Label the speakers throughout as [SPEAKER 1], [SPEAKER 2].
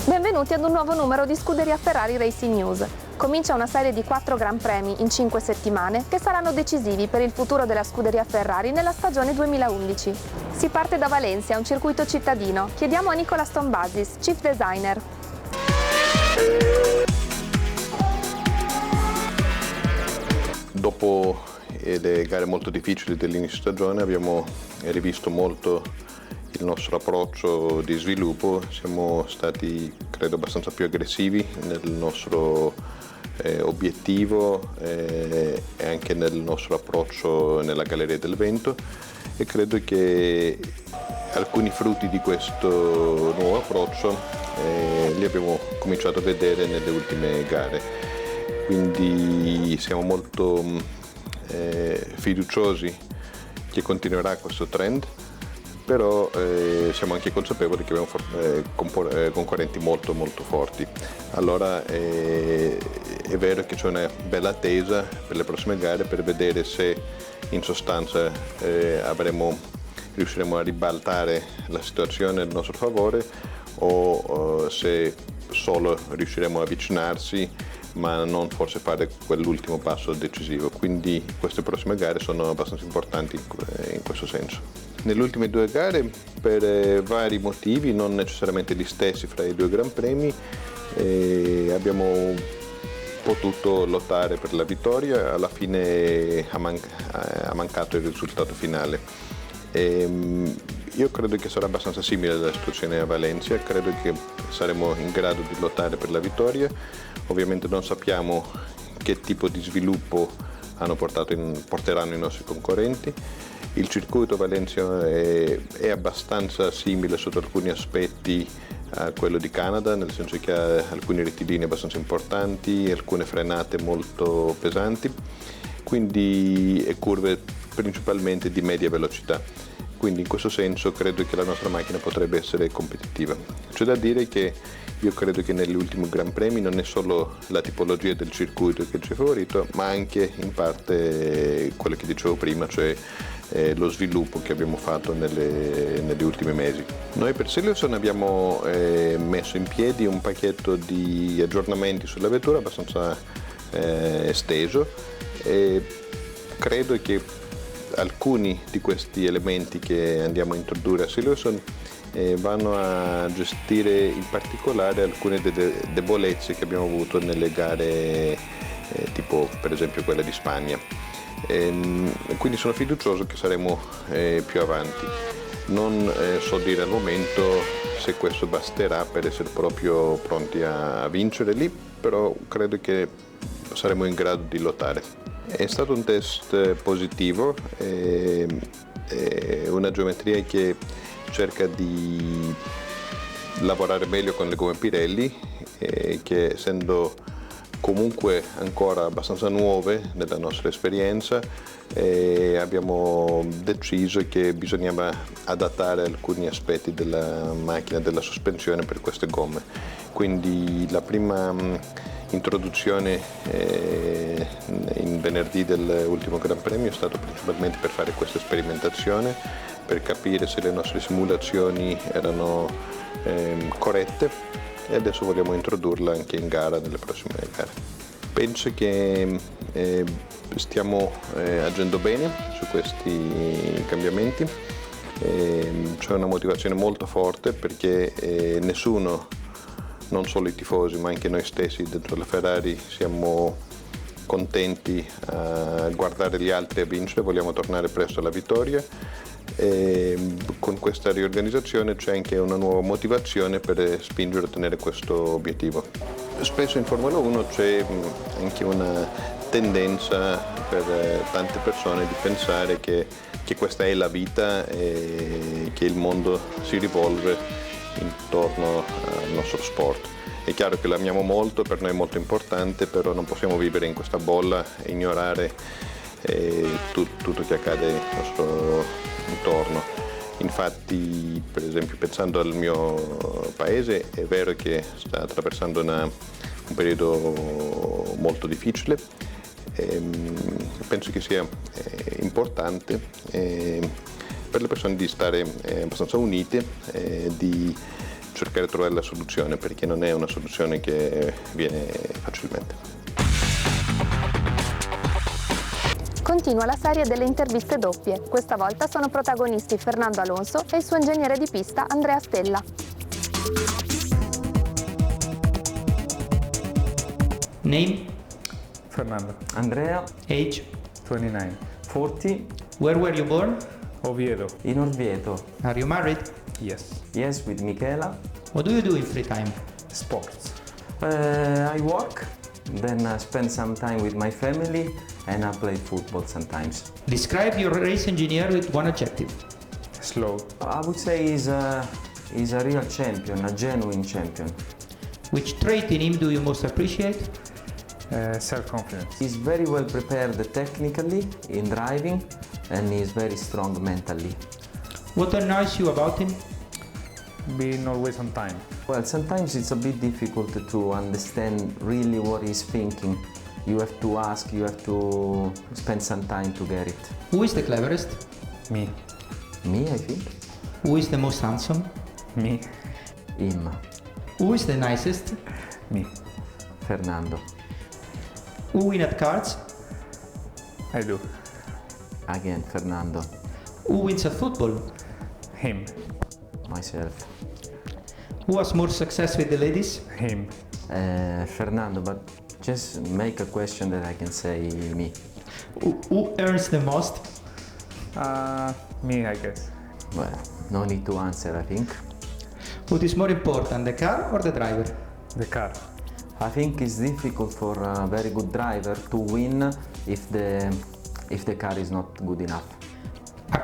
[SPEAKER 1] Benvenuti ad un nuovo numero di Scuderia Ferrari Racing News. Comincia una serie di 4 Gran Premi in 5 settimane che saranno decisivi per il futuro della Scuderia Ferrari nella stagione 2011. Si parte da Valencia, un circuito cittadino. Chiediamo a Nicolas Tombasis, Chief Designer.
[SPEAKER 2] Dopo le gare molto difficili dell'inizio stagione abbiamo rivisto molto il nostro approccio di sviluppo, siamo stati credo abbastanza più aggressivi nel nostro obiettivo e anche nel nostro approccio nella galleria dell'evento e credo che alcuni frutti di questo nuovo approccio li abbiamo cominciato a vedere nelle ultime gare, quindi siamo molto fiduciosi che continuerà questo trend. Però siamo anche consapevoli che abbiamo concorrenti molto forti. Allora è vero che c'è una bella attesa per le prossime gare per vedere se in sostanza riusciremo a ribaltare la situazione a nostro favore o se solo riusciremo a avvicinarsi ma non forse fare quell'ultimo passo decisivo. Quindi queste prossime gare sono abbastanza importanti in questo senso. Nelle ultime 2 gare, per vari motivi, non necessariamente gli stessi fra i 2 Gran Premi, abbiamo potuto lottare per la vittoria, alla fine ha mancato il risultato finale. Io credo che sarà abbastanza simile alla situazione a Valencia, credo che saremo in grado di lottare per la vittoria, ovviamente non sappiamo che tipo di sviluppo porteranno i nostri concorrenti. Il circuito Valencia è abbastanza simile sotto alcuni aspetti a quello di Canada, nel senso che ha alcuni rettilinei abbastanza importanti, alcune frenate molto pesanti, quindi e curve principalmente di media velocità. Quindi in questo senso credo che la nostra macchina potrebbe essere competitiva. C'è da dire che io credo che negli ultimi Gran Premi non è solo la tipologia del circuito che ci ha favorito, ma anche in parte quello che dicevo prima, cioè lo sviluppo che abbiamo fatto negli ultimi mesi. Noi per Silverstone abbiamo messo in piedi un pacchetto di aggiornamenti sulla vettura abbastanza esteso e credo che alcuni di questi elementi che andiamo a introdurre a Silverstone vanno a gestire in particolare alcune delle debolezze che abbiamo avuto nelle gare tipo per esempio quella di Spagna. Quindi sono fiducioso che saremo più avanti. Non so dire al momento se questo basterà per essere proprio pronti a vincere lì, però credo che saremo in grado di lottare. È stato un test positivo, una geometria che cerca di lavorare meglio con le gomme Pirelli, che essendo comunque ancora abbastanza nuove nella nostra esperienza, abbiamo deciso che bisognava adattare alcuni aspetti della macchina, della sospensione per queste gomme. Quindi la prima introduzione in venerdì dell'ultimo Gran Premio è stato principalmente per fare questa sperimentazione, per capire se le nostre simulazioni erano corrette, e adesso vogliamo introdurla anche in gara nelle prossime gare. Penso che stiamo agendo bene su questi cambiamenti, c'è una motivazione molto forte perché nessuno, non solo i tifosi ma anche noi stessi dentro la Ferrari, siamo contenti a guardare gli altri a vincere, vogliamo tornare presto alla vittoria. E con questa riorganizzazione c'è anche una nuova motivazione per spingere a ottenere questo obiettivo. Spesso in Formula 1 c'è anche una tendenza per tante persone di pensare che questa è la vita e che il mondo si rivolve intorno al nostro sport. È chiaro che l'amiamo molto, per noi è molto importante, però non possiamo vivere in questa bolla e ignorare tutto che accade al nostro intorno. Infatti, per esempio, pensando al mio paese, è vero che sta attraversando un periodo molto difficile. Penso che sia importante per le persone di stare abbastanza unite, di cercare di trovare la soluzione, perché non è una soluzione che viene facilmente.
[SPEAKER 1] Continua la serie delle interviste doppie. Questa volta sono protagonisti Fernando Alonso e il suo ingegnere di pista Andrea Stella.
[SPEAKER 3] Name?
[SPEAKER 4] Fernando.
[SPEAKER 5] Andrea,
[SPEAKER 3] Age?
[SPEAKER 4] 29.
[SPEAKER 5] 40,
[SPEAKER 3] Where were you born?
[SPEAKER 4] Oviedo.
[SPEAKER 5] in Orvieto.
[SPEAKER 3] Are you married?
[SPEAKER 4] Yes.
[SPEAKER 5] Yes, with Michela.
[SPEAKER 3] What do you do in free time?
[SPEAKER 4] Sports.
[SPEAKER 5] I work, then I spend some time with my family and I play football sometimes.
[SPEAKER 3] Describe your race engineer with one adjective.
[SPEAKER 4] Slow.
[SPEAKER 5] I would say he's a real champion, a genuine champion.
[SPEAKER 3] Which trait in him do you most appreciate?
[SPEAKER 4] Self-confidence.
[SPEAKER 5] He's very well prepared technically in driving and he's very strong mentally.
[SPEAKER 3] What annoys you about him?
[SPEAKER 4] Being always on time.
[SPEAKER 5] Well, sometimes it's a bit difficult to understand really what he's thinking. You have to ask, you have to spend some time to get it.
[SPEAKER 3] Who is the cleverest?
[SPEAKER 4] Me.
[SPEAKER 5] Me, I think.
[SPEAKER 3] Who is the most handsome?
[SPEAKER 4] Me.
[SPEAKER 5] Him.
[SPEAKER 3] Who is the nicest?
[SPEAKER 4] Me.
[SPEAKER 5] Fernando.
[SPEAKER 3] Who win at cards?
[SPEAKER 4] I do.
[SPEAKER 5] Again, Fernando.
[SPEAKER 3] Who wins at football?
[SPEAKER 4] Him.
[SPEAKER 5] Myself.
[SPEAKER 3] Who has more success with the ladies?
[SPEAKER 4] Him.
[SPEAKER 5] Fernando, but just make a question that I can say me.
[SPEAKER 3] Who earns the most?
[SPEAKER 4] Me, I guess.
[SPEAKER 5] Well, no need to answer, I think.
[SPEAKER 3] What is more important, the car or the driver?
[SPEAKER 4] The car.
[SPEAKER 5] I think it's difficult for a very good driver to win if the car is not good enough.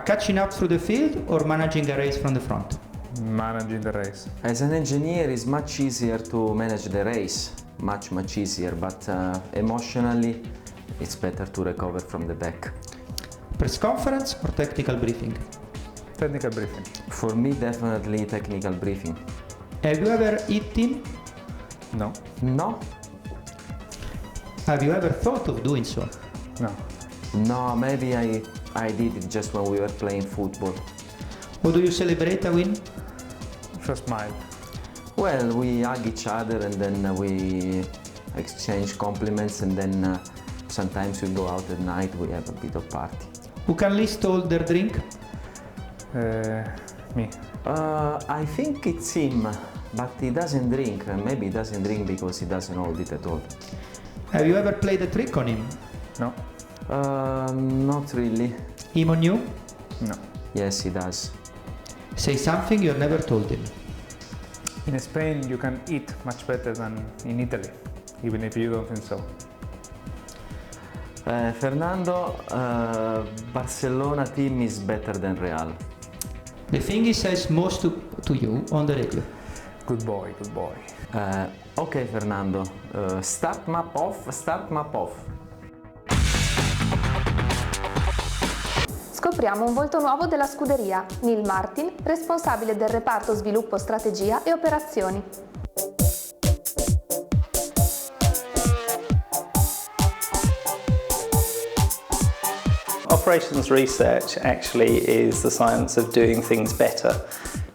[SPEAKER 3] Catching up through the field or managing a race from the front?
[SPEAKER 4] Managing the race.
[SPEAKER 5] As an engineer, it's much easier to manage the race, much easier, but emotionally, it's better to recover from the back.
[SPEAKER 3] Press conference or technical briefing?
[SPEAKER 4] Technical briefing.
[SPEAKER 5] For me, definitely technical briefing.
[SPEAKER 3] Have you ever eaten?
[SPEAKER 4] No.
[SPEAKER 5] No?
[SPEAKER 3] Have you ever thought of doing so?
[SPEAKER 4] No.
[SPEAKER 5] No, maybe I did it just when we were playing football.
[SPEAKER 3] How do you celebrate a win?
[SPEAKER 4] Just smile.
[SPEAKER 5] Well, we hug each other and then we exchange compliments and then sometimes we go out at night, we have a bit of party.
[SPEAKER 3] Who can list all their drink?
[SPEAKER 4] Me.
[SPEAKER 5] I think it's him, but he doesn't drink. Maybe he doesn't drink because he doesn't hold it at all.
[SPEAKER 3] Have you ever played a trick on him?
[SPEAKER 4] No.
[SPEAKER 5] Not really.
[SPEAKER 3] Him on you?
[SPEAKER 4] No.
[SPEAKER 5] Yes, he does.
[SPEAKER 3] Say something you never told him.
[SPEAKER 4] In Spain, you can eat much better than in Italy, even if you don't think so.
[SPEAKER 5] Fernando, Barcelona team is better than Real.
[SPEAKER 3] The thing he says most to you on the radio.
[SPEAKER 4] Good boy, good boy.
[SPEAKER 5] Ok Fernando, start map off.
[SPEAKER 1] Scopriamo un volto nuovo della scuderia, Neil Martin, responsabile del reparto sviluppo strategia e operazioni.
[SPEAKER 6] Operations research actually is the science of doing things better.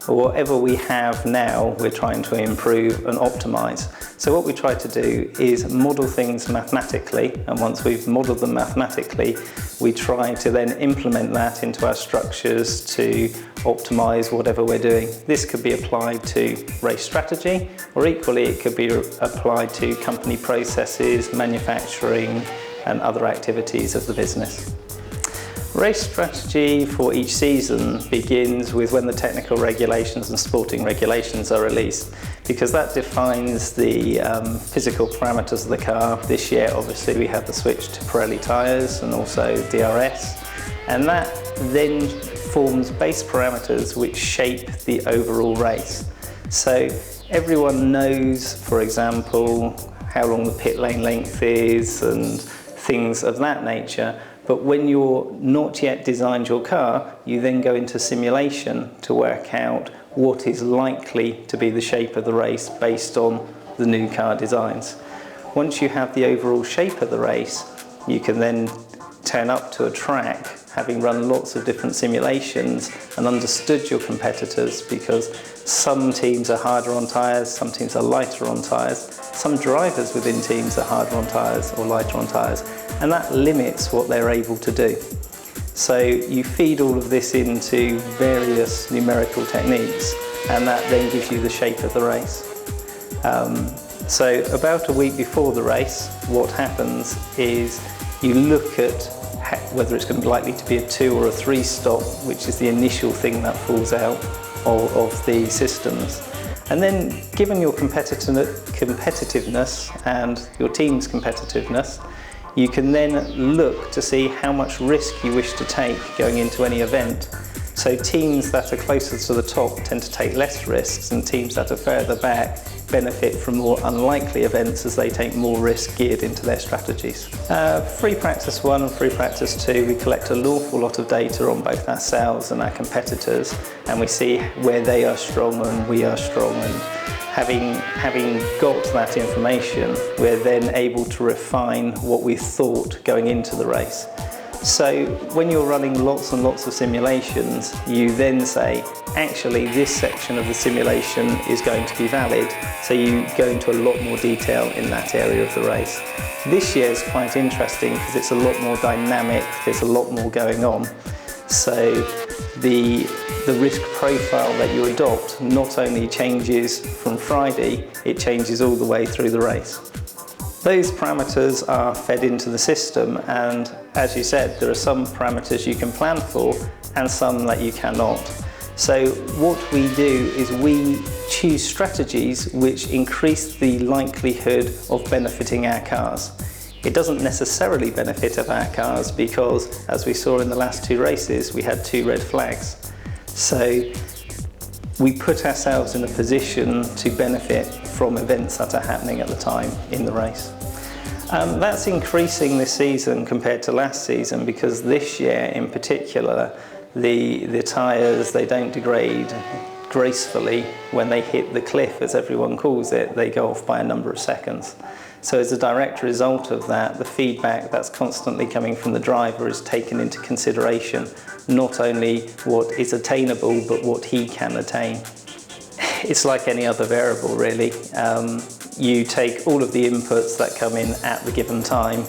[SPEAKER 6] Whatever we have now, we're trying to improve and optimize. So what we try to do is model things mathematically, and once we've modeled them mathematically, we try to then implement that into our structures to optimize whatever we're doing. This could be applied to race strategy, or equally it could be applied to company processes, manufacturing, and other activities of the business. Race strategy for each season begins with when the technical regulations and sporting regulations are released, because that defines the physical parameters of the car. This year obviously we had the switch to Pirelli tyres and also DRS, and that then forms base parameters which shape the overall race. So everyone knows, for example, how long the pit lane length is and things of that nature. But when you're not yet designed your car, you then go into simulation to work out what is likely to be the shape of the race based on the new car designs. Once you have the overall shape of the race, you can then turn up to a track, having run lots of different simulations and understood your competitors, because some teams are harder on tyres, some teams are lighter on tyres, some drivers within teams are harder on tyres or lighter on tyres, and that limits what they're able to do. So you feed all of this into various numerical techniques, and that then gives you the shape of the race. So about a week before the race, what happens is you look at whether it's going to be likely to be a 2 or a 3 stop, which is the initial thing that falls out of the systems. And then, given your competitiveness and your team's competitiveness, you can then look to see how much risk you wish to take going into any event. So teams that are closer to the top tend to take less risks, and teams that are further back benefit from more unlikely events as they take more risk geared into their strategies. Free practice 1 and free practice 2, we collect an awful lot of data on both ourselves and our competitors, and we see where they are strong and we are strong, and having got that information, we're then able to refine what we thought going into the race. So when you're running lots and lots of simulations, you then say, actually this section of the simulation is going to be valid, so you go into a lot more detail in that area of the race. This year is quite interesting because it's a lot more dynamic, there's a lot more going on. So the risk profile that you adopt not only changes from Friday, it changes all the way through the race. Those parameters are fed into the system, and as you said, there are some parameters you can plan for and some that you cannot. So what we do is we choose strategies which increase the likelihood of benefiting our cars. It doesn't necessarily benefit our cars because, as we saw in the last 2 races, we had 2 red flags. So we put ourselves in a position to benefit from events that are happening at the time in the race. That's increasing this season compared to last season, because this year in particular, the tyres, they don't degrade gracefully when they hit the cliff, as everyone calls it. They go off by a number of seconds. So as a direct result of that, the feedback that's constantly coming from the driver is taken into consideration, not only what is attainable, but what he can attain. It's like any other variable, really. You take all of the inputs that come in at the given time,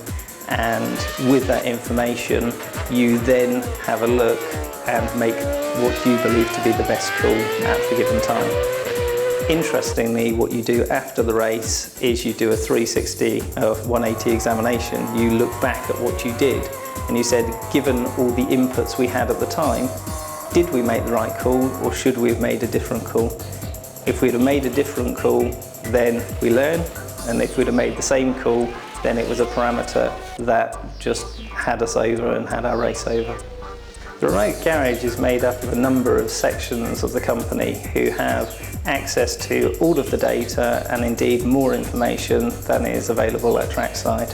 [SPEAKER 6] and with that information, you then have a look and make what you believe to be the best call at the given time. Interestingly, what you do after the race is you do a 360 or 180 examination. You look back at what you did, and you said, given all the inputs we had at the time, did we make the right call, or should we have made a different call? If we'd have made a different call, then we learn, and if we'd have made the same call, then it was a parameter that just had us over and had our race over. The remote garage is made up of a number of sections of the company who have access to all of the data, and indeed more information than is available at trackside.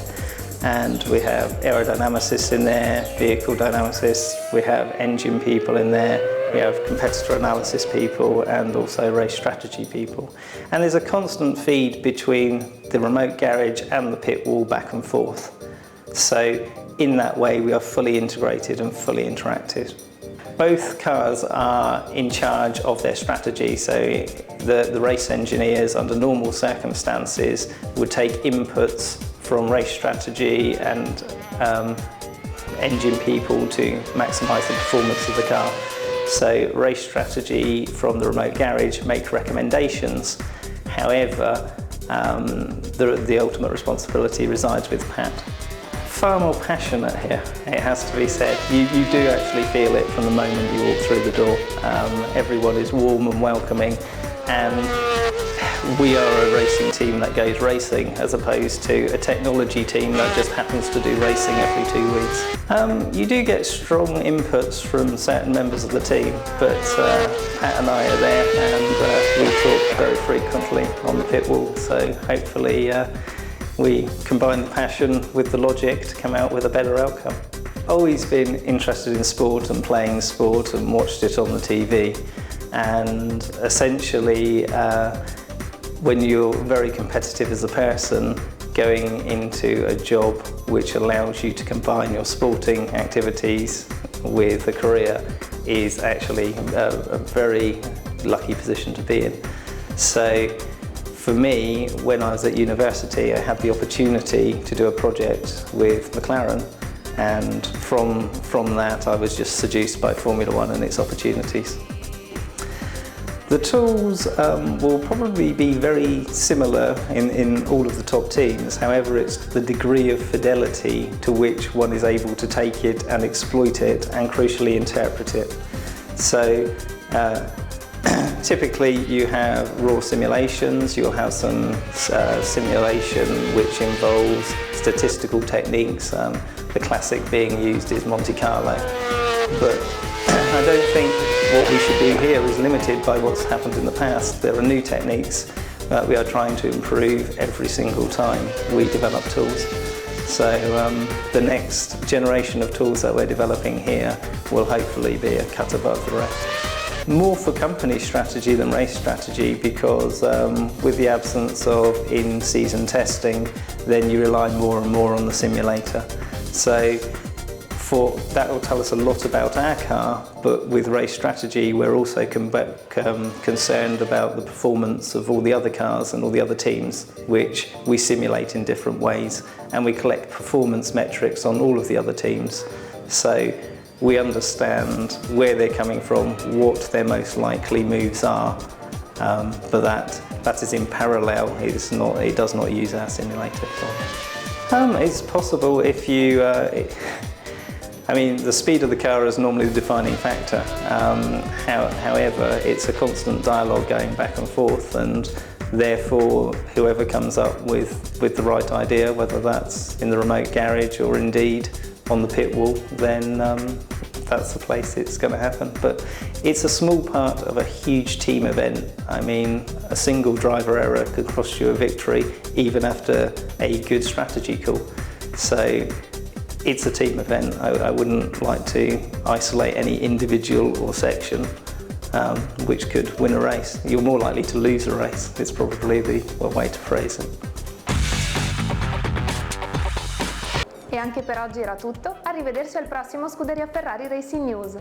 [SPEAKER 6] And we have aerodynamicists in there, vehicle dynamicists, we have engine people in there, we have competitor analysis people, and also race strategy people. And there's a constant feed between the remote garage and the pit wall back and forth. So in that way we are fully integrated and fully interactive. Both cars are in charge of their strategy, so the race engineers under normal circumstances would take inputs from race strategy and engine people to maximise the performance of the car. So race strategy from the remote garage make recommendations. However, the ultimate responsibility resides with Pat. Far more passionate here, it has to be said. You do actually feel it from the moment you walk through the door. Everyone is warm and welcoming, and we are a racing team that goes racing, as opposed to a technology team that just happens to do racing every 2 weeks. You do get strong inputs from certain members of the team, but Pat and I are there, and we talk very frequently on the pit wall, so hopefully we combine the passion with the logic to come out with a better outcome. always been interested in sport and playing sport and watched it on the TV. And essentially, when you're very competitive as a person, going into a job which allows you to combine your sporting activities with a career is actually a very lucky position to be in. So for me, when I was at university, I had the opportunity to do a project with McLaren, and from that I was just seduced by Formula One and its opportunities. The tools will probably be very similar in all of the top teams. However, it's the degree of fidelity to which one is able to take it and exploit it and crucially interpret it. So typically you have raw simulations, you'll have some simulation which involves statistical techniques. The classic being used is Monte Carlo. But I don't think what we should do here is limited by what's happened in the past. There are new techniques that we are trying to improve every single time we develop tools. So the next generation of tools that we're developing here will hopefully be a cut above the rest. More for company strategy than race strategy, because with the absence of in-season testing, then you rely more and more on the simulator. So that will tell us a lot about our car, but with race strategy we're also concerned about the performance of all the other cars and all the other teams, which we simulate in different ways, and we collect performance metrics on all of the other teams. So we understand where they're coming from, what their most likely moves are, but that is in parallel. It does not use our simulator. It's possible if you I mean, the speed of the car is normally the defining factor. However, it's a constant dialogue going back and forth, and therefore whoever comes up with the right idea, whether that's in the remote garage or indeed on the pit wall, then that's the place it's going to happen. But it's a small part of a huge team event. I mean, a single driver error could cost you a victory even after a good strategy call. So it's a team event. I wouldn't like to isolate any individual or section which could win a race. You're more likely to lose a race. It's probably the way to phrase it.
[SPEAKER 1] E anche per oggi era tutto. Arrivederci al prossimo Scuderia Ferrari Racing News.